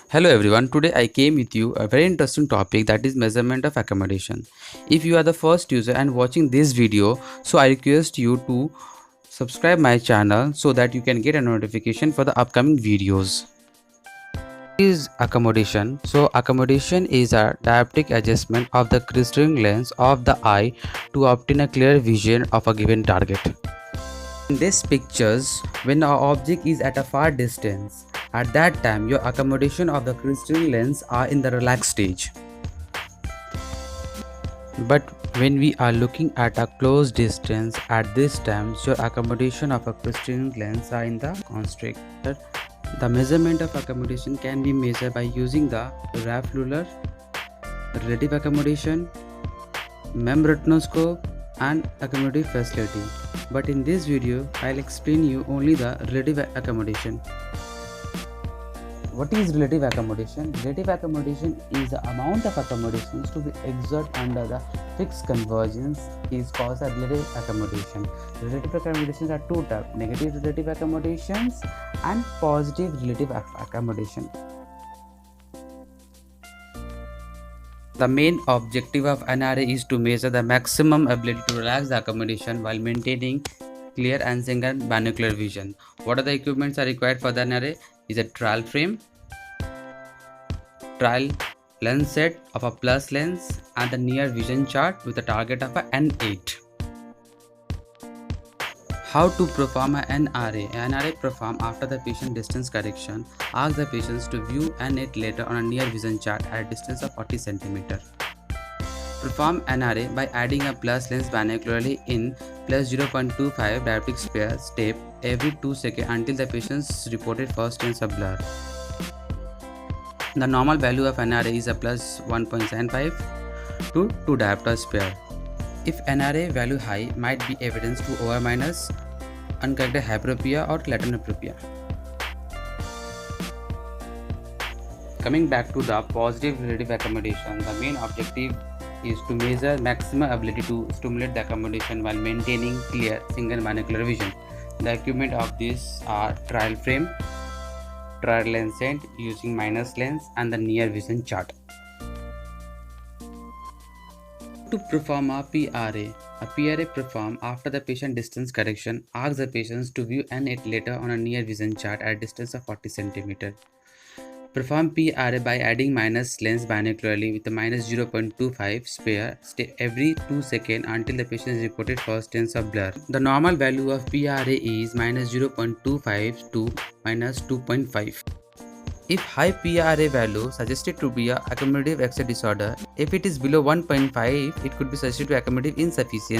Hello everyone, today I came with you a very interesting topic, that is measurement of accommodation. If you are the first user and watching this video, so I request you to subscribe my channel so that you can get a notification for the upcoming videos. Is accommodation. So accommodation is a dioptric adjustment of the crystalline lens of the eye to obtain a clear vision of a given target. In these pictures, when our object is at a far distance, at that time your accommodation of the crystalline lens are in the relaxed stage. But when we are looking at a close distance, at this time your accommodation of a crystalline lens are in the constrictor. The measurement of accommodation can be measured by using the Raff ruler, relative accommodation, MEM retinoscope and accommodative facility. But in this video, I'll explain you only the relative accommodation. What is relative accommodation? Relative accommodation is the amount of accommodations to be exerted under the fixed convergence is called a relative accommodation. Relative accommodations are two types: negative relative accommodations and positive relative accommodation. The main objective of NRA is to measure the maximum ability to relax the accommodation while maintaining clear and single binocular vision. What are the equipments are required for the NRA? Is a trial frame, trial lens set of a plus lens and the near vision chart with a target of a N8. How to perform a NRA? NRA performed after the patient distance correction. Ask the patients to view N8 later on a near vision chart at a distance of 40 cm. Perform NRA by adding a plus lens binocularly in plus 0.25 dioptric step every 2 seconds until the patient's reported first sense of blur. The normal value of NRA is a plus 1.75 to 2 diopter sphere. If NRA value high, might be evidence to over minus uncorrected hyperopia or latinopropia. Coming back to the positive relative accommodation, the main objective is to measure maximum ability to stimulate the accommodation while maintaining clear single binocular vision. The equipment of this are trial frame, trial lens set using minus lens and the near vision chart. To perform a PRA. A PRA performed after the patient distance correction. Ask the patients to view N8 later on a near vision chart at a distance of 40 cm. Perform PRA by adding minus lens binocularly with a minus 0.25 sphere every 2 seconds until the patient is reported first sense of blur. The normal value of PRA is minus 0.25 to minus 2.5. If high PRA value suggested to be a accommodative exercise disorder, if it is below 1.5, it could be suggested to accommodative insufficiency.